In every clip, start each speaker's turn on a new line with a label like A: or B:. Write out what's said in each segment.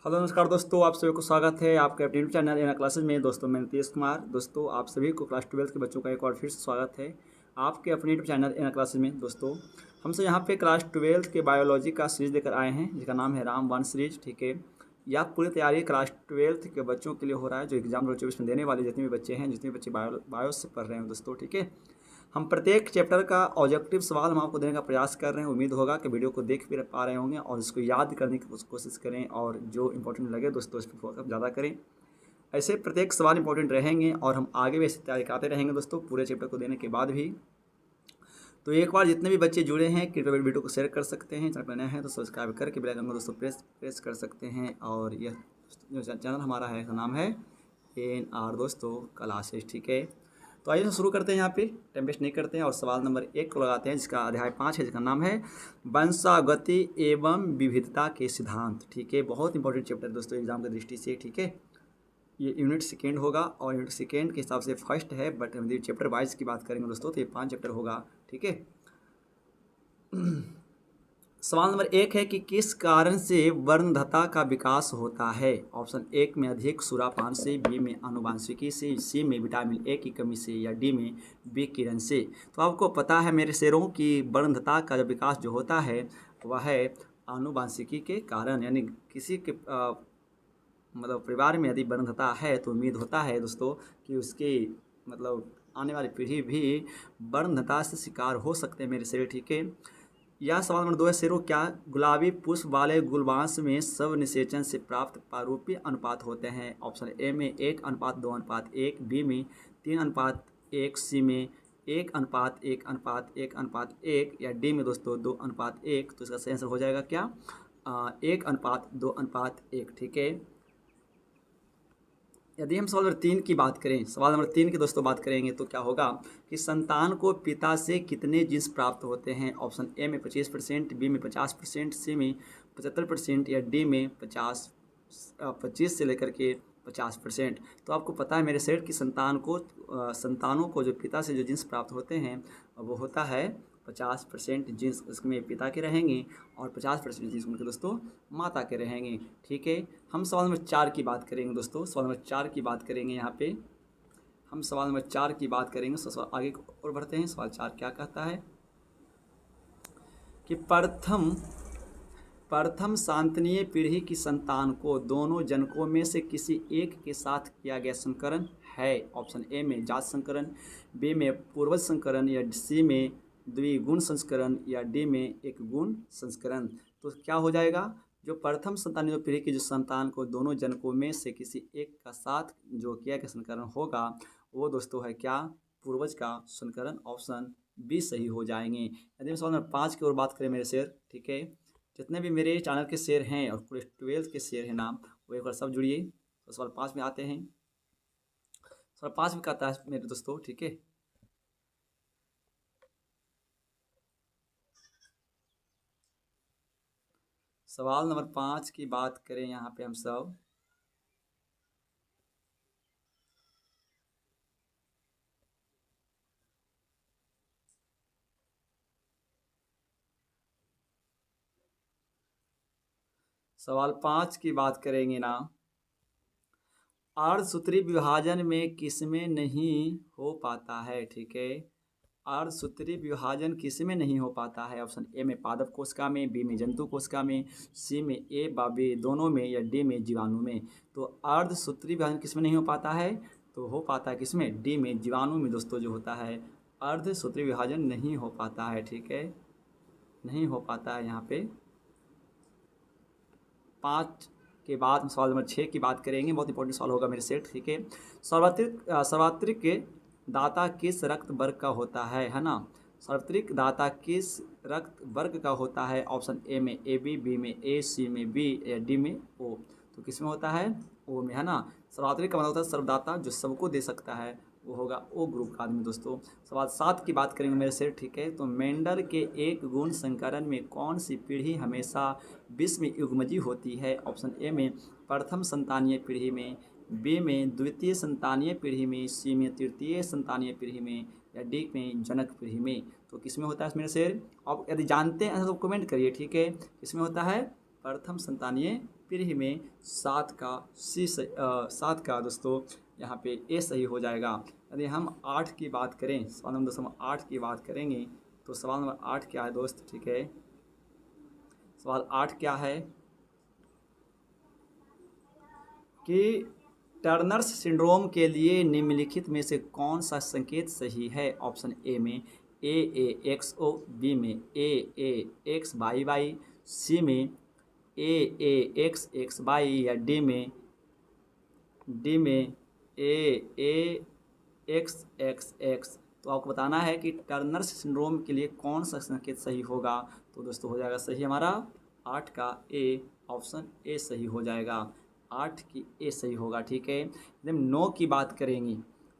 A: Hello नमस्कार दोस्तों, आप सभी को स्वागत है आपके अपने यूट्यूब चैनल एना क्लासेज में। दोस्तों मैं नीतीश कुमार। दोस्तों आप सभी को क्लास 12 के बच्चों का एक और फिर से स्वागत है आपके अपने यूट्यूब चैनल एना क्लासेज में। दोस्तों हमसे यहाँ पे क्लास 12 के बायोलॉजी का सीरीज लेकर आए हैं जिसका नाम है रामवन सीरीज। ठीक है, यह पूरी तैयारी क्लास 12 के बच्चों के लिए हो रहा है जो एग्जाम 2024 में देने वाले जितने भी बच्चे हैं, जितने भी बच्चे बायो से पढ़ रहे हैं दोस्तों। ठीक है, हम प्रत्येक चैप्टर का ऑब्जेक्टिव सवाल हम आपको देने का प्रयास कर रहे हैं। उम्मीद होगा कि वीडियो को देख भी पा रहे होंगे और इसको याद करने की कोशिश करें और जो इंपॉर्टेंट लगे दोस्तों इस पर फोकस ज़्यादा करें। ऐसे प्रत्येक सवाल इंपॉर्टेंट रहेंगे और हम आगे भी ऐसे तैयारी कराते रहेंगे दोस्तों पूरे चैप्टर को देने के बाद भी। तो एक बार जितने भी बच्चे जुड़े हैं कृपया वीडियो को शेयर कर सकते हैं। चैनल पर नए हैं तो सब्सक्राइब करके बेल आइकन को दोस्तों प्रेस कर सकते हैं। और यह जो चैनल हमारा है इसका नाम है ANR दोस्तों क्लासेस। ठीक है, तो आइए शुरू करते हैं। यहाँ पे टाइम वेस्ट नहीं करते हैं और सवाल नंबर 1 को लगाते हैं जिसका अध्याय 5 है, जिसका नाम है वंशागति एवं विविधता के सिद्धांत। ठीक है, बहुत इंपॉर्टेंट चैप्टर दोस्तों एग्जाम की दृष्टि से। ठीक है, ये यूनिट सेकेंड होगा और यूनिट सेकेंड के हिसाब से फर्स्ट है, बट हम चैप्टर वाइज की बात करेंगे दोस्तों तो ये 5 चैप्टर होगा। ठीक है, सवाल नंबर 1 है कि किस कारण से वर्णधता का विकास होता है। ऑप्शन 1 में अधिक सुरापान से, बी में आनुवांशिकी से, सी में विटामिन ए की कमी से, या डी में विकिरण से। तो आपको पता है मेरे शेरों की वर्णधता का जो विकास जो होता है वह है आनुवांशिकी के कारण। यानी किसी के मतलब परिवार में यदि वर्णधता है तो उम्मीद होता है दोस्तों कि उसकी मतलब आने वाली पीढ़ी भी वर्णधता से शिकार हो सकते हैं मेरे शेर। ठीक है, यह सवाल नंबर 2 है, शेरों क्या गुलाबी पुष्प वाले गुलबांस में सब निषेचन से प्राप्त पारूपी अनुपात होते हैं। ऑप्शन ए में 1:2:1, बी में 3:1, सी में 1:1:1:1, या डी में दोस्तों 2:1। तो इसका सही आंसर हो जाएगा क्या 1:2:1। ठीक है, यदि हम सवाल नंबर 3 की बात करें, सवाल नंबर 3 की दोस्तों बात करेंगे तो क्या होगा कि संतान को पिता से कितने जीन्स प्राप्त होते हैं। ऑप्शन ए में 25%, बी में 50%, सी में 75%, या डी में 25 से लेकर के 50%। तो आपको पता है मेरे सेठ की संतानों को जो पिता से जो जीन्स प्राप्त होते हैं वो होता है 50% जीन्स उसमें पिता के रहेंगे और 50% जीन्स उनके दोस्तों माता के रहेंगे। ठीक है, हम सवाल नंबर 4 की बात करेंगे दोस्तों। सवाल नंबर 4 की बात करेंगे यहाँ पे हम सवाल नंबर 4 की बात करेंगे। सवाल आगे और बढ़ते हैं। सवाल 4 क्या कहता है कि प्रथम सांतनीय पीढ़ी की संतान को दोनों जनकों में से किसी एक के साथ किया गया संकरण है। ऑप्शन ए में जात संकरण, बी में पूर्वज संकरण, या सी में द्विगुण संस्करण, या डी में एक गुण संस्करण। तो क्या हो जाएगा जो प्रथम संतानीय पीढ़ी की जो संतान को दोनों जनकों में से किसी एक का साथ जो किया गया संकरण होगा वो दोस्तों है क्या पूर्वज का संकरण। ऑप्शन बी सही हो जाएंगे। यदि हम सवाल नंबर 5 की ओर बात करें मेरे शेर, ठीक है, जितने भी मेरे चैनल के शेर हैं और पूरे 12 के शेर हैं नाम वो एक बार सब जुड़िए। तो सवाल 5 में आते हैं। सवाल 5 में कहता है मेरे दोस्तों, ठीक है, सवाल नंबर 5 की बात करें यहाँ पे हम सब। सवाल 5 की बात करेंगे ना, अर्धसूत्री विभाजन में किसमें नहीं हो पाता है। ठीक है, अर्धसूत्री विभाजन किसमें नहीं हो पाता है। ऑप्शन ए में पादप कोशिका में, बी में जंतु कोशिका में, सी में ए व बी दोनों में, या डी में जीवाणु में। तो अर्धसूत्री विभाजन किसमें नहीं हो पाता है तो हो पाता है किसमें, डी में जीवाणु में दोस्तों जो होता है अर्धसूत्री विभाजन नहीं हो पाता है। ठीक है, नहीं हो पाता है यहाँ पे। 5 के बाद हम सवाल नंबर 6 की बात करेंगे। बहुत इंपॉर्टेंट सवाल होगा मेरे सेठ। ठीक है, सार्वत्रिक दाता किस रक्त वर्ग का होता है ना। सार्वत्रिक दाता किस रक्त वर्ग का होता है। ऑप्शन ए में AB, बी में A, सी में B, या डी में O। तो किस में होता है O में, है ना। सार्वत्रिक का मतलब होता है सर्वदाता जो सबको दे सकता है, वो होगा O ग्रुप का आदमी दोस्तों। सवाल 7 की बात करेंगे मेरे से, ठीक है, तो मेंडल के एक गुण संकरण में कौन सी पीढ़ी हमेशा विश्व युग्मजी होती है। ऑप्शन ए में प्रथम संतानीय पीढ़ी में, बी में द्वितीय संतानीय पीढ़ी में, सी में तृतीय संतानीय पीढ़ी में, या डी में जनक पीढ़ी में। तो किस में होता है मेरे शेर, आप यदि जानते हैं तो कमेंट करिए। ठीक है, किस में होता है प्रथम संतानीय पीढ़ी में 7 का सी 7 का दोस्तों यहाँ पे ए सही हो जाएगा। यदि हम 8 की बात करें, सवाल नंबर दोस्तों 8 की बात करेंगे तो सवाल नंबर 8 क्या है दोस्त, ठीक है, सवाल 8 क्या है कि टर्नर्स सिंड्रोम के लिए निम्नलिखित में से कौन सा संकेत सही है। ऑप्शन ए में ए एक्स ओ, बी में ए एक्स वाई वाई, सी में ए एक्स एक्स वाई, या डी में ए एक्स एक्स एक्स। तो आपको बताना है कि टर्नर्स सिंड्रोम के लिए कौन सा संकेत सही होगा। तो दोस्तों हो जाएगा सही हमारा 8 का ए, ऑप्शन ए सही हो जाएगा, 8 की ए सही होगा, ठीक है। जब 9 की बात करेंगे,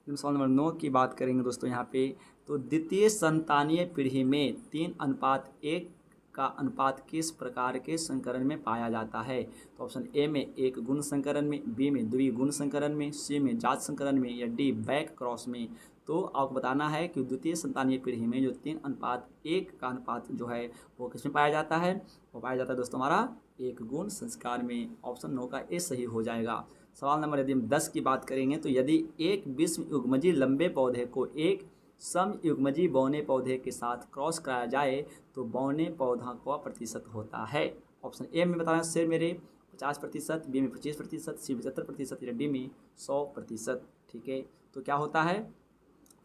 A: सवाल नंबर 9 की बात करेंगे दोस्तों यहाँ पे, तो द्वितीय संतानीय पीढ़ी में 3:1 का अनुपात किस प्रकार के संकरण में पाया जाता है। तो ऑप्शन ए में एक गुण संकरण में, बी में द्विगुण संकरण में, सी में जात संकरण में, या डी बैक क्रॉस में। तो आपको बताना है कि द्वितीय संतानीय पीढ़ी में जो 3:1 का अनुपात जो है वो किस में पाया जाता है, वो पाया जाता है दोस्तों हमारा एक गुण संस्कार में। ऑप्शन 9 का ए सही हो जाएगा। सवाल नंबर यदि हम 10 की बात करेंगे तो यदि एक विषम युग्मजी लंबे पौधे को एक समयुग्मजी बौने पौधे के साथ क्रॉस कराया जाए तो बौने पौधा का प्रतिशत होता है। ऑप्शन ए में बताना शेर मेरे 50%, बी में 25%, सी 75%, या डी में 100%, ठीक है। तो क्या होता है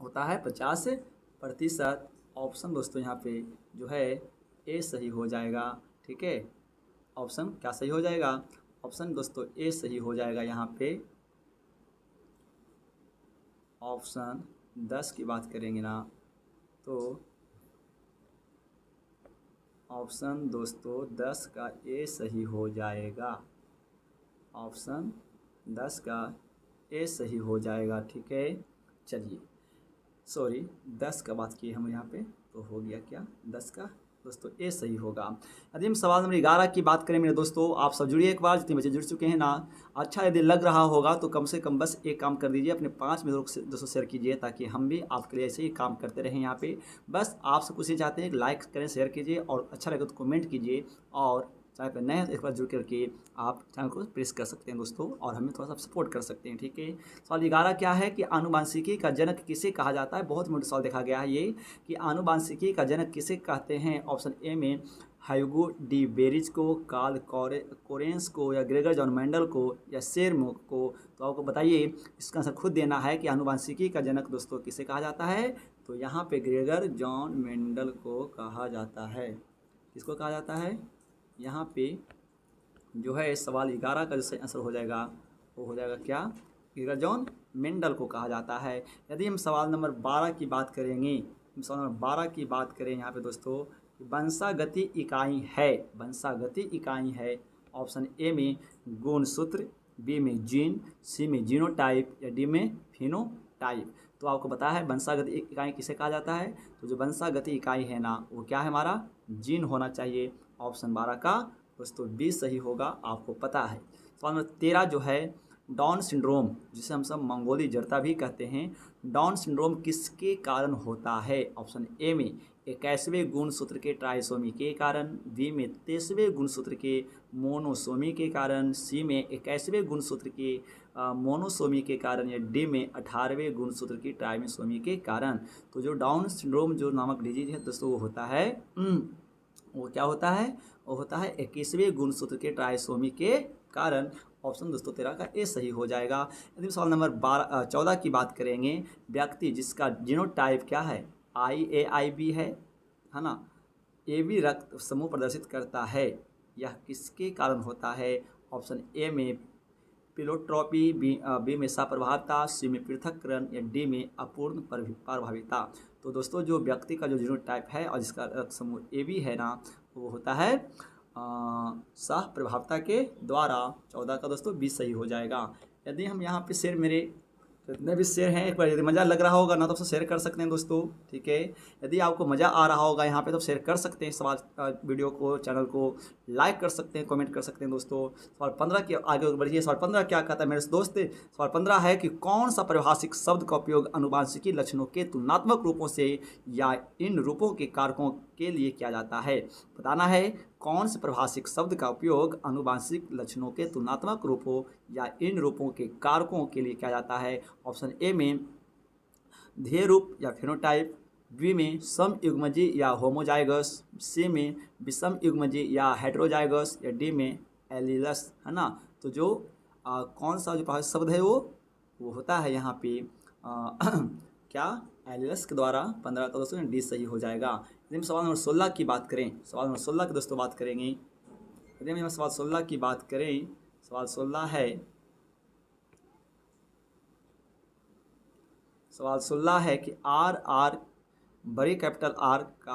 A: 50%। ऑप्शन दोस्तों यहाँ पे जो है ए सही हो जाएगा, ठीक है। ऑप्शन क्या सही हो जाएगा, ऑप्शन दोस्तों ए सही हो जाएगा यहाँ पे। ऑप्शन 10 की बात करेंगे ना तो ऑप्शन दोस्तों 10 का ए सही हो जाएगा, ऑप्शन 10 का ए सही हो जाएगा, ठीक है। चलिए सॉरी 10 का बात की हम यहाँ पे, तो हो गया क्या 10 का दोस्तों ए सही होगा। यदि हम सवाल नंबर 11 की बात करें मेरे दोस्तों, आप सब जुड़िए एक बार, जितने बच्चे जुड़ चुके हैं ना। अच्छा यदि लग रहा होगा तो कम से कम बस एक काम कर दीजिए, अपने 5 मित्रों से दोस्तों शेयर कीजिए, ताकि हम भी आपके लिए ऐसे ही काम करते रहें यहाँ पे। बस आपसे कुछ ही चाहते हैं, लाइक करें, शेयर कीजिए, और अच्छा लगे तो कमेंट कीजिए, और चैनल पर नए हैं तो एक बार जुड़ करके आप चैनल को प्रेस कर सकते हैं दोस्तों, और हमें थोड़ा सा सपोर्ट कर सकते हैं, ठीक है। सवाल 11 क्या है कि आनुवांशिकी का जनक किसे कहा जाता है। बहुत मोटा सवाल देखा गया है ये कि आनुवांशिकी का जनक किसे कहते हैं। ऑप्शन ए में ह्यूगो डी बेरिज को, कार्ल कोरेंस को, या ग्रेगर जॉन मेंडल को, या शेरमुख को। तो आपको बताइए, इसका आंसर खुद देना है कि आनुवांशिकी का जनक दोस्तों किसे कहा जाता है। तो यहाँ पे ग्रेगर जॉन मेंडल को कहा जाता है। किसको कहा जाता है, यहाँ पे जो है सवाल 11 का जो सही आंसर हो जाएगा वो हो जाएगा क्या, ग्रेगर जॉन मेंडल को कहा जाता है। यदि हम सवाल नंबर 12 की बात करेंगे, सवाल नंबर 12 की बात करें यहाँ पे दोस्तों, वंशागति इकाई है, वंशागति इकाई है। ऑप्शन ए में गुणसूत्र, बी में जीन, सी में जीनोटाइप, या डी में फिनोटाइप। तो आपको पता है वंशागति इकाई किसे कहा जाता है। तो जो वंशागति इकाई है ना वो क्या है हमारा, जीन होना चाहिए। ऑप्शन 12 का दोस्तों बी सही होगा, आपको पता है। सवाल नंबर 13 जो है डाउन सिंड्रोम, जिसे हम सब मंगोली जड़ता भी कहते हैं, डाउन सिंड्रोम किसके कारण होता है। ऑप्शन ए में 21वें गुणसूत्र के ट्राइसोमी के कारण, बी में 23वें गुणसूत्र के मोनोसोमी के कारण, सी में 21वें गुणसूत्र के मोनोसोमी के कारण, या डी में 18वें गुणसूत्र की ट्राइसोमी के कारण। तो जो डाउन सिंड्रोम जो नामक डिजीज है दोस्तों वो होता है वो क्या होता है, वो होता है 21वें गुणसूत्र के ट्राइसोमी के कारण। ऑप्शन दोस्तों 13 का ए सही हो जाएगा। यदि सवाल नंबर 14 की बात करेंगे, व्यक्ति जिसका जीनोटाइप क्या है, IAIB है ना, AB रक्त समूह प्रदर्शित करता है, यह किसके कारण होता है। ऑप्शन ए में पिलोट्रॉपी, बी में सप्रभाविता, सी में पृथक्करण, या डी में अपूर्ण प्रभाविता। तो दोस्तों जो व्यक्ति का जो जीनोटाइप है और जिसका रक्त समूह AB है ना वो होता है सह प्रभाविता के द्वारा। 14 का दोस्तों बी सही हो जाएगा। यदि हम यहाँ पे शेयर मेरे जितने भी शेयर हैं, एक बार यदि मज़ा लग रहा होगा ना तो सबसे शेयर कर सकते हैं दोस्तों, ठीक है। यदि आपको मज़ा आ रहा होगा यहाँ पे तो शेयर कर सकते हैं सवाल वीडियो को, चैनल को लाइक कर सकते हैं, कमेंट कर सकते हैं दोस्तों। सवाल 15 के आगे बढ़िए। सवाल 15 क्या कहता है मेरे दोस्त, सवाल 15 है कि कौन सा परिभाषिक शब्द का उपयोग आनुवांशिकी लक्षणों के तुलनात्मक रूपों से या इन रूपों के कारकों के लिए किया जाता है। बताना है कौन से परिभाषिक शब्द का उपयोग आनुवंशिक लक्षणों के तुलनात्मक रूपों या इन रूपों के कारकों के लिए किया जाता है? ऑप्शन ए में ध्येय रूप या फेनोटाइप, बी में समयुग्मजी या होमोजाइगस, सी में विषम युग्मजी या हेटेरोजाइगस, या डी में एलीलस, है ना। तो जो कौन सा जो परिभाषिक शब्द है वो होता है यहाँ पे क्या एलीलस के द्वारा 15 तो दोस्तों डी सही हो जाएगा। यदि हम सवाल नंबर 16 की बात करें, सवाल नंबर 16 की दोस्तों बात करेंगे, यदि हम सवाल 16 की बात करें, सवाल 16 है, सवाल 16 है कि आर बड़े कैपिटल आर का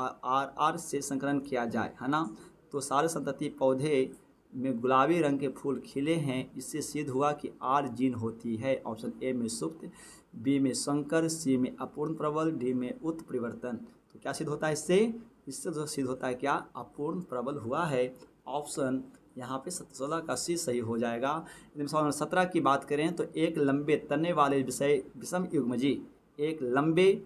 A: आर से संकलन किया जाए, है ना। तो सारे संतति पौधे में गुलाबी रंग के फूल खिले हैं, इससे सिद्ध हुआ कि आर जीन होती है। ऑप्शन ए में सुप्त, बी में संकर, सी में अपूर्ण प्रबल, डी में उत्परिवर्तन। तो क्या सिद्ध होता है इससे तो सिद्ध होता है क्या, अपूर्ण प्रबल हुआ है। ऑप्शन यहाँ पे 16 का सी सही हो जाएगा। यदि सवाल नंबर 17 की बात करें तो एक लंबे तने वाले विषम युग्मजी, एक लंबे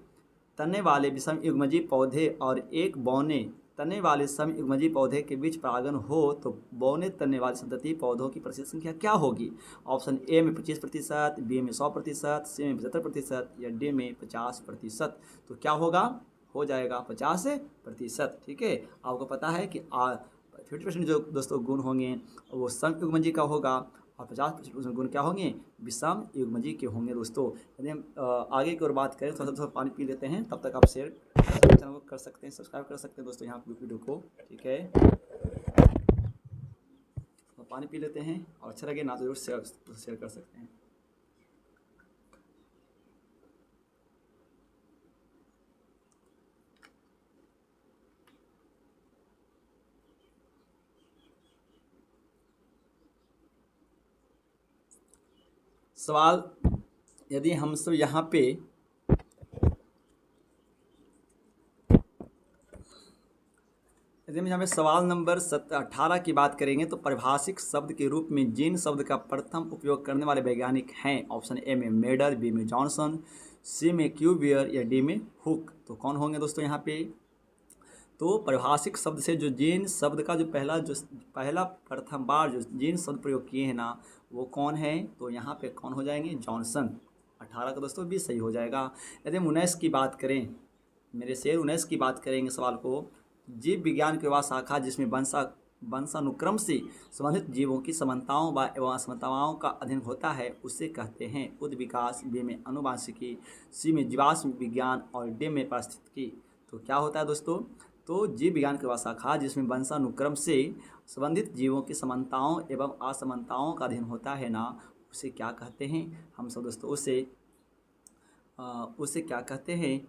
A: तने वाले विषम युग्मजी पौधे और एक बौने तने वाले सम युग्मजी पौधे के बीच परागण हो तो बौने तने वाले संतति पौधों की प्रतिशत संख्या क्या होगी? ऑप्शन ए में 25%, बी में 100%, सी में 75% या डी में 50%। तो क्या होगा, हो जाएगा 50%। ठीक है, आपको पता है कि 50% जो दोस्तों गुण होंगे वो सम युग्मजी का होगा और 50% गुण क्या होंगे, विषम युग्मजी के होंगे दोस्तों। यदि हम आगे की ओर बात करें तो थोड़ा पानी पी लेते हैं, तब तक आप शेयर चैनल को कर सकते हैं, सब्सक्राइब कर सकते हैं दोस्तों यहाँ वीडियो को। ठीक है, तो पानी पी लेते हैं और अच्छा लगे ना तो जरूर शेयर कर सकते हैं। सवाल यदि हम सब यहाँ पे यदि हम यहाँ पे सवाल नंबर 18 की बात करेंगे तो परिभाषिक शब्द के रूप में जीन शब्द का प्रथम उपयोग करने वाले वैज्ञानिक हैं। ऑप्शन ए में मेडर, बी में जॉनसन, सी में क्यूबियर या डी में हुक। तो कौन होंगे दोस्तों यहाँ पे? तो परिभाषिक शब्द से जो जीन शब्द का जो पहला प्रथम बार जो जीन शब्द प्रयोग किए हैं ना, वो कौन है? तो यहाँ पे कौन हो जाएंगे, जॉनसन। 18 का दोस्तों भी सही हो जाएगा। यदि हम 19 की बात करें, मेरे शेर 19 की बात करेंगे सवाल को, जीव विज्ञान की वह शाखा जिसमें वंशानुक्रम से संबंधित जीवों की समानताओं व एवं असमानताओं का अध्ययन होता है उसे कहते हैं उद विकास, बी में आनुवांशिकी, सी में जीवाश्म विज्ञान और डी में पारिस्थितिकी। तो क्या होता है दोस्तों? तो जीव विज्ञान की वह शाखा जिसमें वंशानुक्रम से संबंधित जीवों की समानताओं एवं असमानताओं का अध्ययन होता है ना, उसे क्या कहते हैं हम सब दोस्तों? उसे क्या कहते हैं?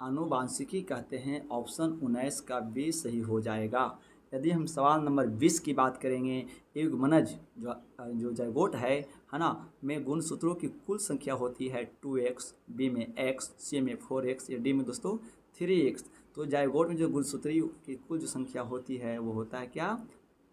A: आनुवांशिकी कहते हैं। ऑप्शन 19 का बी सही हो जाएगा। यदि हम सवाल नंबर 20 की बात करेंगे, युग्मनज जो जाइगोट है ना, में गुणसूत्रों की कुल संख्या होती है 2x, बी में x, सी में 4x या डी में दोस्तों 3x। तो जाइगोट में जो गुणसूत्री की कुल जो संख्या होती है वो होता है क्या,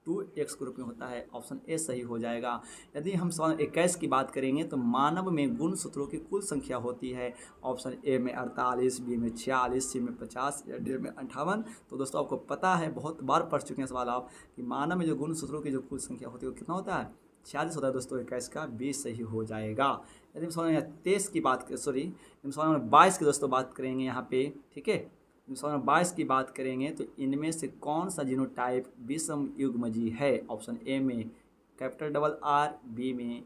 A: 2x के रूप में होता है। ऑप्शन ए सही हो जाएगा। यदि हम सवाल 21 की बात करेंगे तो मानव में गुणसूत्रों की कुल संख्या होती है। ऑप्शन ए में 48, बी में 46, सी में 50 या डी में 58। तो दोस्तों आपको पता है, बहुत बार पढ़ चुके हैं सवाल आप, कि मानव में जो गुणसूत्रों की जो कुल संख्या होती है वो कितना होता है, 46 होता है दोस्तों। 21 का बी सही हो जाएगा। यदि हम सवाल 23 की बात करें, सवाल 22 की दोस्तों बात करेंगे यहाँ पे, ठीक है। सवाल 22 की बात करेंगे तो इनमें से कौन सा जीनोटाइप विषम युग्मजी है? ऑप्शन ए में कैपिटल डबल आर, बी में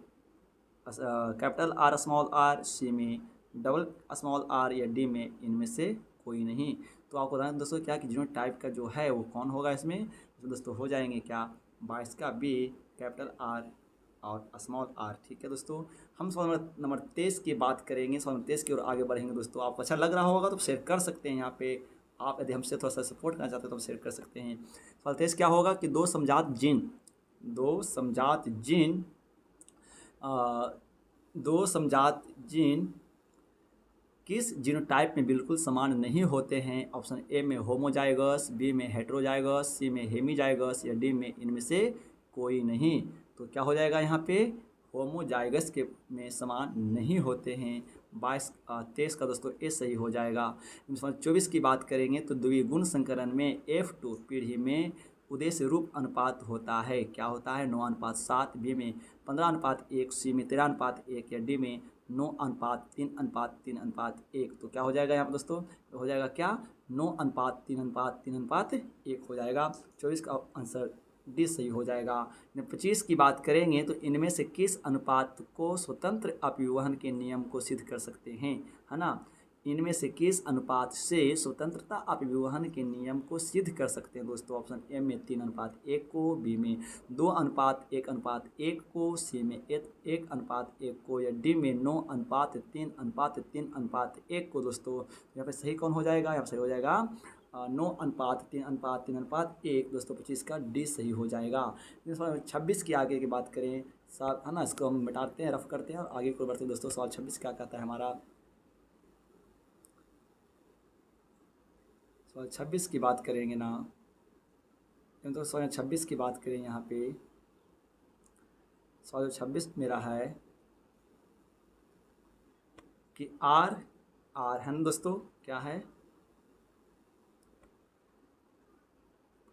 A: कैपिटल आर स्मॉल आर, सी में डबल स्मॉल आर या डी में इनमें से कोई नहीं। तो आपको बताना दोस्तों क्या कि जीनोटाइप का जो है वो कौन होगा इसमें? तो दोस्तों हो जाएंगे क्या, 22 का बी कैपिटल आर और स्मॉल आर। ठीक है दोस्तों, हम सवाल नंबर 23 की बात करेंगे। सवाल नंबर 23 की ओर आगे बढ़ेंगे दोस्तों। आपको अच्छा लग रहा होगा तो शेयर कर सकते हैं यहाँ पे। आप यदि हमसे थोड़ा सा सपोर्ट करना चाहते हैं तो हम शेयर कर सकते हैं। सवाल 23 क्या होगा कि दो समजात जीन किस जीनोटाइप में बिल्कुल समान नहीं होते हैं? ऑप्शन ए में होमोजाइगस, बी में हेटेरोजाइगस, सी में हेमीजाइगस या डी में इनमें से कोई नहीं। तो क्या हो जाएगा यहाँ पे, होमोजाइगस के में समान नहीं होते हैं। 23 का दोस्तों ए सही हो जाएगा। 24 की बात करेंगे तो द्विगुण संकरण में F2 पीढ़ी में उद्देश्य रूप अनुपात होता है। क्या होता है? 9:7, बी में 15:1, सी में 13:1 या डी में 9:3:3:1। तो क्या हो जाएगा यहाँ पर दोस्तों? हो जाएगा क्या? 9:3:3:1 हो जाएगा। 24 का आंसर डी सही हो जाएगा। 25 की बात करेंगे तो इनमें से किस अनुपात को स्वतंत्र अपव्यूहन के नियम को सिद्ध कर सकते हैं, है ना? इनमें से किस अनुपात से स्वतंत्रता अपव्यूहन के नियम को सिद्ध कर सकते हैं दोस्तों? ऑप्शन ए में 3:1 को, बी में 2:1:1 को, सी में 1:1 को या डी में 9:3:3:1 को दोस्तों। यहाँ पे सही कौन हो जाएगा? यहाँ पे सही हो जाएगा 9:3:3:1 दोस्तों। 25 का डी सही हो जाएगा। 26 की आगे की बात करें साथ, है ना, इसको हम मिटाते हैं, रफ करते हैं और आगे को बढ़ते हैं दोस्तों। सवाल 26 क्या कहता है हमारा? सवाल 26 की बात करेंगे ना, तो सवाल 26 की बात करें यहाँ पे, सवाल 26 मेरा है कि आर है ना दोस्तों, क्या है?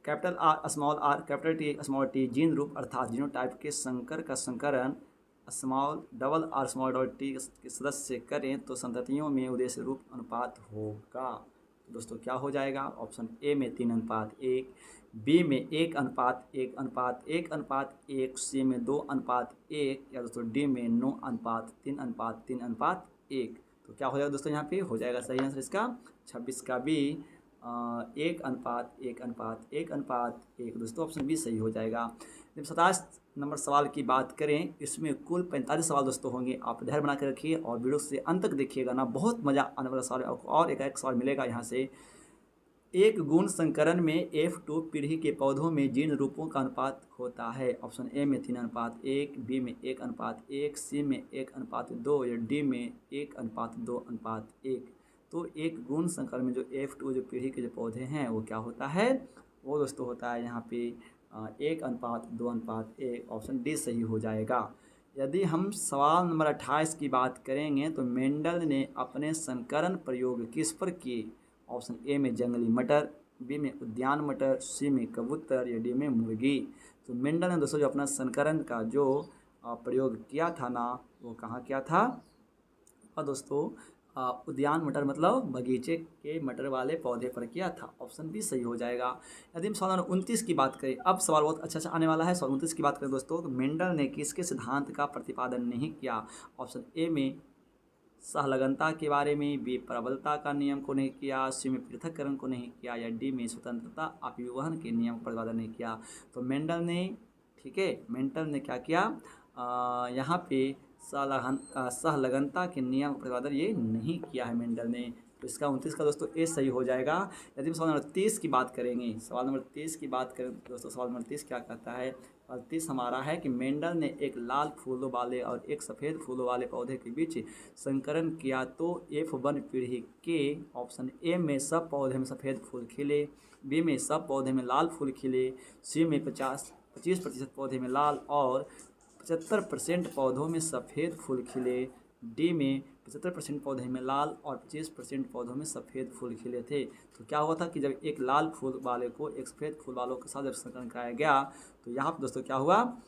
A: Capital R small are capital T small T gene रूप अर्थात जीनोटाइप के संकर का संकरण small double R small double T के सदस्य करें तो संततियों में उद्देश्य रूप अनुपात होगा। तो दोस्तों क्या हो जाएगा? ऑप्शन ए में 3:1, बी में 1:1:1:1, सी में 2:1 या दोस्तों डी में 9:3:3:1। तो क्या हो जाएगा दोस्तों? यहाँ पे हो जाएगा सही आंसर इसका 26 का बी 1:1:1 दोस्तों। ऑप्शन बी सही हो जाएगा। जब 27 नंबर सवाल की बात करें, इसमें कुल 45 सवाल दोस्तों होंगे। आप धैर्य बना के रखिए और वीडियो से अंत तक देखिएगा ना, बहुत मज़ा आने वाला सवाल है। और एक सवाल मिलेगा यहाँ से। एक गुण संकरण में F2 पीढ़ी के पौधों में जीन रूपों का अनुपात होता है। ऑप्शन ए में 3:1, बी में 1:1, सी में 1:2 या डी में 1:2:1। तो एक गुण संकर में जो F2 जो पीढ़ी के जो पौधे हैं वो क्या होता है? वो दोस्तों होता है यहाँ पे 1:2:1। ऑप्शन डी सही हो जाएगा। यदि हम सवाल नंबर 28 की बात करेंगे तो मेंडल ने अपने संकरण प्रयोग किस पर किए? ऑप्शन ए में जंगली मटर, बी में उद्यान मटर, सी में कबूतर या डी में मुर्गी। तो मेंडल ने दोस्तों जो अपना संकरण का जो प्रयोग किया था ना, वो कहाँ किया था? और दोस्तों उद्यान मटर मतलब बगीचे के मटर वाले पौधे पर किया था। ऑप्शन बी सही हो जाएगा। यदि हम सवाल नंबर 29 की बात करें, अब सवाल बहुत अच्छा आने वाला है। सवाल 29 की बात करें दोस्तों तो मेंडल ने किसके सिद्धांत का प्रतिपादन नहीं किया? ऑप्शन ए में सहलगनता के बारे में, बी प्रबलता का नियम को नहीं किया, सी में पृथक्करण को नहीं किया या डी में स्वतंत्रता अपव्यूहन के नियम का प्रतिपादन नहीं किया। तो मेंडल ने, ठीक है, मेंडल ने क्या किया? यहाँ पे सहलगनता के नियम का प्रतिपादन ये नहीं किया है मेंडल ने। तो इसका 29 का दोस्तों ए सही हो जाएगा। यदि हम सवाल नंबर 30 की बात करेंगे, सवाल नंबर 30 की बात करें दोस्तों, सवाल नंबर 30 क्या कहता है? सवाल 30 हमारा है कि मेंडल ने एक लाल फूलों वाले और एक सफ़ेद फूलों वाले पौधे के बीच संकरण किया तो F1 पीढ़ी के ऑप्शन ए में सब पौधे में सफ़ेद फूल खिले, बी में सब पौधे में लाल फूल खिले, सी में 25% पौधे में लाल और 75% पौधों में सफ़ेद फूल खिले, डी में 75% पौधे में लाल और 25% पौधों में सफ़ेद फूल खिले थे। तो क्या हुआ था कि जब एक लाल फूल वाले को एक सफ़ेद फूल वालों के साथ जब संकरण कराया गया तो यहाँ पर दोस्तों क्या हुआ?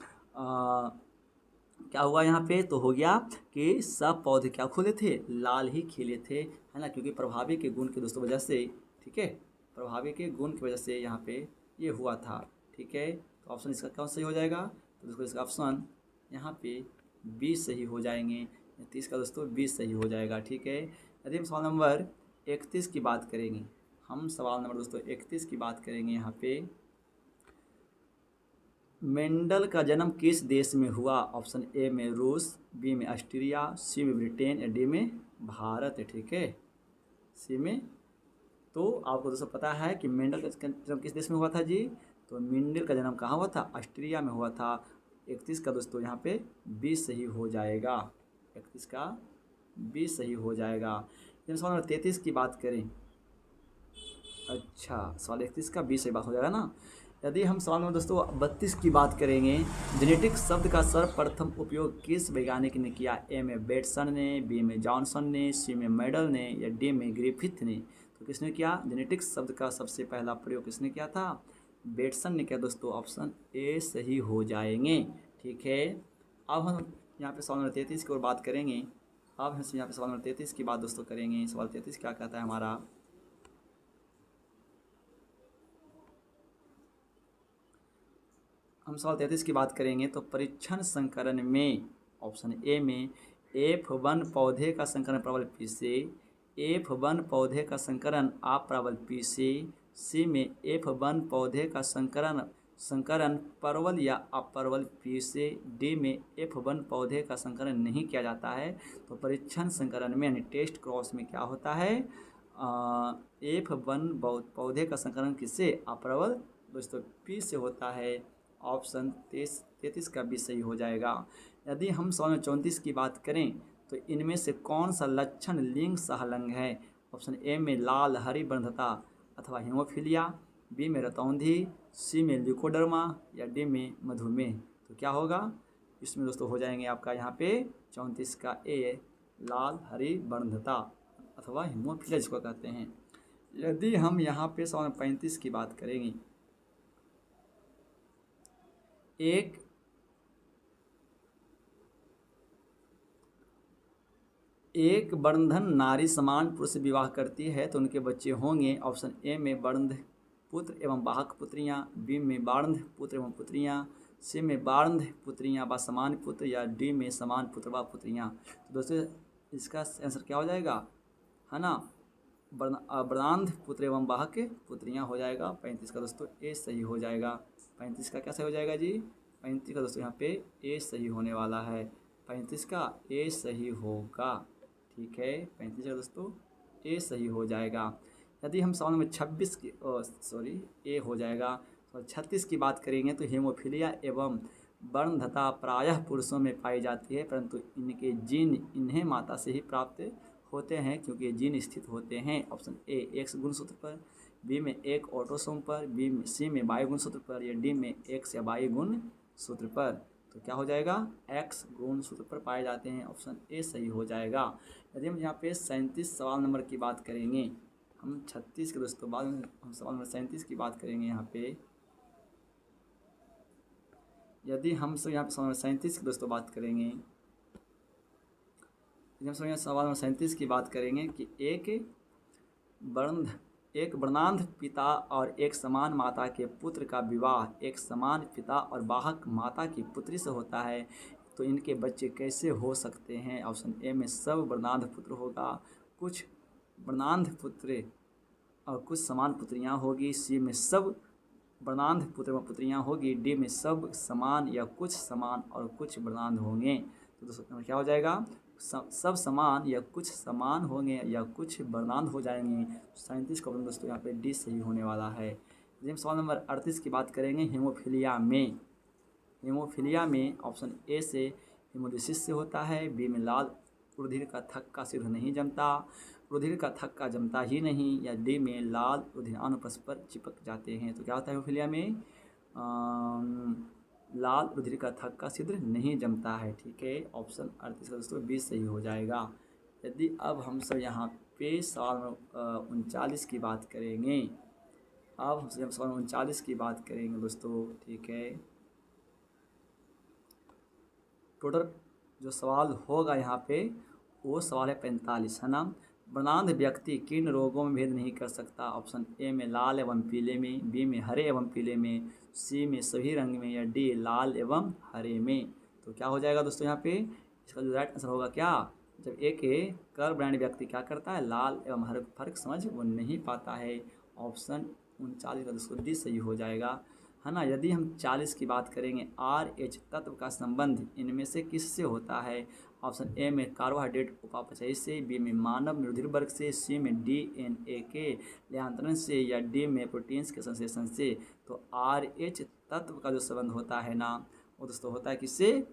A: क्या हुआ यहाँ पे? तो हो गया कि सब पौधे क्या खुले थे? लाल ही खिले थे, है ना, क्योंकि प्रभावी के गुण के दोस्तों वजह से, ठीक है, प्रभावी के गुण की वजह से यहाँ पे ये हुआ था, ठीक है। तो ऑप्शन इसका कौन सही हो जाएगा? तो दोस्तों इसका ऑप्शन यहाँ पे बी सही हो जाएंगे। 30 का दोस्तों बी सही हो जाएगा, ठीक है। यदि हम सवाल नंबर 31 की बात करेंगे, हम सवाल नंबर दोस्तों 31 की बात करेंगे यहाँ पे, मेंडल का जन्म किस देश में हुआ? ऑप्शन ए में रूस, बी में ऑस्ट्रिया, सी में ब्रिटेन या डी में भारत है, ठीक है, सी में। तो आपको दोस्तों पता है कि मेंडल का जन्म किस देश में हुआ था जी? तो मेंडल का जन्म कहाँ हुआ था? ऑस्ट्रिया में हुआ था। 31 का दोस्तों यहाँ पे बी सही हो जाएगा, 31 का बी सही हो जाएगा। जब सवाल नंबर 33 की बात करें, अच्छा सवाल 31 का बी सही बात हो जाएगा ना। यदि हम सवाल नंबर दोस्तों 32 की बात करेंगे, जेनेटिक शब्द का सर्वप्रथम उपयोग किस वैज्ञानिक ने किया? ए में बेटसन ने, बी में जॉनसन ने, सी में मेडल ने या डी में ग्रिफिथ ने। तो किसने किया? जेनेटिक्स शब्द का सबसे पहला प्रयोग किसने किया था? बेटसन ने किया दोस्तों, ऑप्शन ए सही हो जाएंगे। ठीक है, अब हम यहाँ पे सवाल नंबर 33 की ओर बात करेंगे। अब हम यहाँ पे सवाल नंबर 33 की बात दोस्तों करेंगे। सवाल 33 क्या कहता है हमारा, हम सवाल 33 की बात करेंगे तो परीक्षण संकरण में ऑप्शन ए में F1 पौधे का संकरण प्रबल P से, F1 पौधे का संकरण अप्रबल P से, सी में F1 पौधे का संकरण प्रबल या अप्रबल P से, डी में F1 पौधे का संकरण नहीं किया जाता है। तो परीक्षण संकरण में यानी टेस्ट क्रॉस में क्या होता है, F1 पौधे का संकरण किससे, अप्रबल दोस्तों P से होता है। ऑप्शन 33 का भी सही हो जाएगा। यदि हम सवाल में 34 की बात करें तो इनमें से कौन सा लक्षण लिंग सहलंग है। ऑप्शन ए में लाल हरी बंधता अथवा हीमोफीलिया, बी में रतौंधी, सी में ल्यूकोडर्मा या डी में मधुमेह। तो क्या होगा इसमें दोस्तों, हो जाएंगे आपका यहाँ पे 34 का ए, लाल हरी बंधता अथवा हीमोफीलिया जिसको कहते हैं। यदि हम यहाँ पे सवाल 35 की बात करेंगे, एक बंधन नारी समान पुरुष से विवाह करती है तो उनके बच्चे होंगे। ऑप्शन ए में बंध पुत्र एवं वाहक पुत्रियां, बी में बाणध पुत्र एवं पुत्रियां, सी में बाणध पुत्रियां व समान पुत्र या डी में समान पुत्र व पुत्रियां। तो दोस्तों इसका आंसर क्या हो जाएगा, है ना, बर्णांध पुत्र एवं वाहक पुत्रियां हो जाएगा। 35 का दोस्तों ए सही हो जाएगा। 35 का क्या सही हो जाएगा जी, 35 का दोस्तों यहाँ पे ए सही होने वाला है। 35 का ए सही होगा। ठीक है, 35 का दोस्तों ए सही हो जाएगा। यदि हम सवाल नंबर 26 की ए हो जाएगा। तो 36 की बात करेंगे तो हीमोफीलिया एवं बर्णधता प्रायः पुरुषों में पाई जाती है, परंतु इनके जीन इन्हें माता से ही प्राप्त होते हैं क्योंकि ये जीन स्थित होते हैं। ऑप्शन ए एक्स गुणसूत्र पर, बी में एक ऑटोसोम पर, बी में सी में वाई गुणसूत्र पर या डी में एक्स या वाई गुणसूत्र पर। तो क्या हो जाएगा, एक्स गुणसूत्र पर पाए जाते हैं। ऑप्शन ए सही हो जाएगा। यदि हम यहाँ पे 37 सवाल नंबर की बात करेंगे, हम 36 के दोस्तों बाद में हम सवाल नंबर 37 की बात करेंगे। यहाँ पे यदि हम सब यहाँ पे सवाल नंबर 37 की दोस्तों बात करेंगे, यदि हम सब यहाँ सवाल नंबर 37 की बात करेंगे कि एक वर्णांध पिता और एक समान माता के पुत्र का विवाह एक समान पिता और वाहक माता की पुत्री से होता है तो इनके बच्चे कैसे हो सकते हैं। ऑप्शन ए में सब वर्णांध पुत्र होगा, कुछ वर्णांध पुत्र और कुछ समान पुत्रियां होगी, सी में सब वर्णांध पुत्र व पुत्रियां होगी, डी में सब समान या कुछ समान और कुछ वर्णांध होंगे। तो दोस्तों क्या हो जाएगा, सब समान या कुछ समान होंगे या कुछ वर्णांध हो जाएंगे। 37 का दोस्तों यहाँ पे डी सही होने वाला है। यदि हम सवाल नंबर 38 की बात करेंगे, हीमोफीलिया में ऑप्शन ए से हीमोलिसिस से होता है, बी में लाल रुधिर का थक्का सिद्ध नहीं जमता, रुधिर का थक्का जमता ही नहीं, या डी में लाल रुधिराणु परस्पर चिपक जाते हैं। तो क्या होता है हीमोफीलिया में, लाल रुधिर का थक्का सिद्ध नहीं जमता है। ठीक है, ऑप्शन 38 का दोस्तों बी सही हो जाएगा। यदि अब हम सब यहाँ पे सवाल 39 की बात करेंगे, अब हम सब सवाल 39 की बात करेंगे दोस्तों। ठीक है, टोटल जो सवाल होगा यहाँ पे वो सवाल है 45, है ना। वर्णांध व्यक्ति किन रोगों में भेद नहीं कर सकता। ऑप्शन ए में लाल एवं पीले में, बी में हरे एवं पीले में, सी में सभी रंग में या डी लाल एवं हरे में। तो क्या हो जाएगा दोस्तों यहाँ पे, इसका जो राइट आंसर होगा क्या, जब एक कर ब्रांड व्यक्ति क्या करता है, लाल एवं हरे फर्क समझ वो नहीं पाता है। ऑप्शन 39 का दोस्तों डी सही हो जाएगा, है ना। यदि हम 40 की बात करेंगे, RH तत्व का संबंध इनमें से किससे होता है। ऑप्शन ए में कार्बोहाइड्रेट उपापचय से, बी में मानव रुधिर वर्ग से, सी में DNA के लेयांतरण से या डी में प्रोटीन्स के संश्लेषण से। तो RH तत्व का जो संबंध होता है ना वो दोस्तों होता है किससे,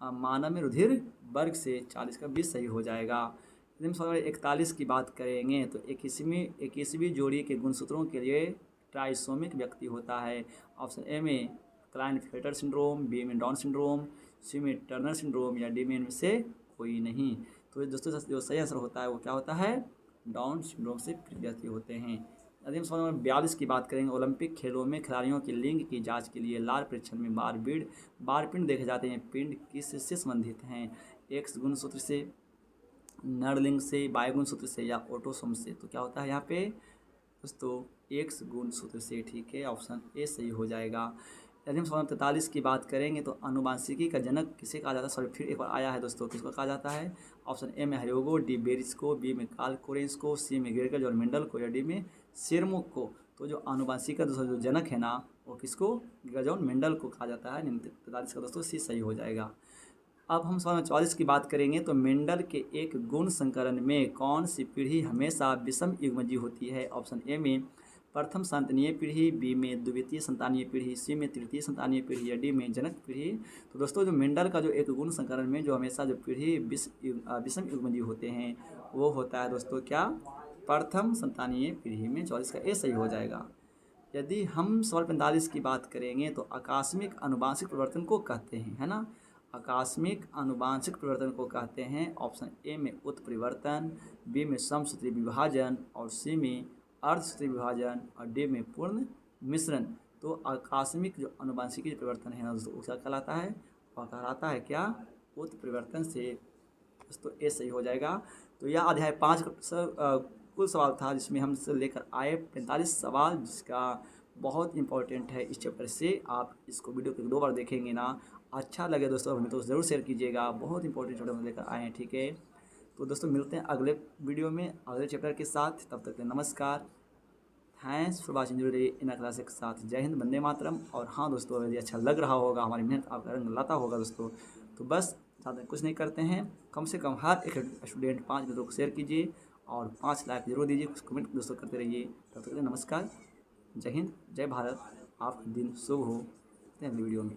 A: मानव में रुधिर वर्ग से। 40 का भी सही हो जाएगा। यदि हम सवाल 41 की बात करेंगे तो 21वीं जोड़ी के गुणसूत्रों के लिए ट्राइसोमिक व्यक्ति होता है। ऑप्शन ए में क्लाइनफेल्टर सिंड्रोम, बी में डाउन सिंड्रोम, सी में टर्नर सिंड्रोम या डी में इनमें से कोई नहीं। तो दोस्तों जो सही आंसर होता है वो क्या होता है, डाउन सिंड्रोम से पीड़ित व्यक्ति होते हैं। अधिनियम सवाल नंबर 42 की बात करेंगे। ओलंपिक खेलों में खिलाड़ियों की लिंग की जांच के लिए लाल परीक्षण में बार पिंड देखे जाते हैं। पिंड किससे संबंधित हैं? एक्स गुणसूत्र से, नर लिंग से, वाई गुणसूत्र से या ऑटोसोम से? तो क्या होता है यहाँ पे दोस्तों? एक्स गुणसूत्र से। ठीक है, ऑप्शन ए सही हो जाएगा। अधिनियम सवाल 43 की बात करेंगे तो आनुवांशिकी का जनक किसे कहा जाता है? सॉरी, फिर एक बार आया है दोस्तों, किसको कहा जाता है? ऑप्शन ए में हयोगो, डी बेरिस को, बी में कार्ल कोरेंस को, सी में गेरगज और मेंडल को या डी में शेरमुख को? तो जो आनुवांशिकी का दोस्तों जो जनक है ना, वो किसको? गेरगज और मेंडल को कहा जाता है। 43 का दोस्तों सी सही हो जाएगा। अब हम सवाल 44 की बात करेंगे तो मेंडल के एक गुण संकरण में कौन सी पीढ़ी हमेशा विषम युग्मजीय होती है? ऑप्शन ए में प्रथम संतानीय पीढ़ी, बी में द्वितीय संतानीय पीढ़ी, सी में तृतीय संतानीय पीढ़ी या डी में जनक पीढ़ी? तो दोस्तों जो मेंडल का जो एक गुण संकरण में जो हमेशा जो पीढ़ी विषम युग्मजीय होते हैं वो होता है दोस्तों क्या? प्रथम संतानीय पीढ़ी में। 44 का ए सही हो जाएगा। यदि हम सवाल 45 की बात करेंगे तो आकस्मिक अनुवांशिक परिवर्तन को कहते हैं, है ना? आकस्मिक अनुवांशिक परिवर्तन को कहते हैं। ऑप्शन ए में उत्परिवर्तन, बी में समसूत्री विभाजन और सी में अर्धसूत्री विभाजन और डी में पूर्ण मिश्रण। तो आकस्मिक जो अनुवांशिकी परिवर्तन है ना दोस्तों, उसका कहलाता है और कहलाता है क्या? उत्परिवर्तन से। दोस्तों ए सही हो जाएगा। तो यह अध्याय 5 कुल सवाल था जिसमें हम से लेकर आए 45 सवाल, जिसका बहुत इंपॉर्टेंट है इस चैप्टर से। आप इसको वीडियो को 2 बार देखेंगे ना, अच्छा लगे दोस्तों हमें तो ज़रूर शेयर कीजिएगा। बहुत इंपॉर्टेंट चैप्टर हम लेकर आए हैं। ठीक है, तो दोस्तों मिलते हैं अगले वीडियो में अगले चैप्टर के साथ। तब तक के नमस्कार। Thanks for watching in class के साथ। जय हिंद, वंदे मातरम। और हाँ दोस्तों, यदि अच्छा लग रहा होगा, हमारी मेहनत आपका रंग लाता होगा दोस्तों, तो बस ज़्यादा कुछ नहीं करते हैं, कम से कम हर एक स्टूडेंट 5 मिनटों को शेयर कीजिए और 5 लाइक जरूर दीजिए, कुछ कमेंट दोस्तों करते रहिए। तब तक के लिए नमस्कार, जय हिंद, जय भारत। आपका दिन शुभ हो। अगले वीडियो में।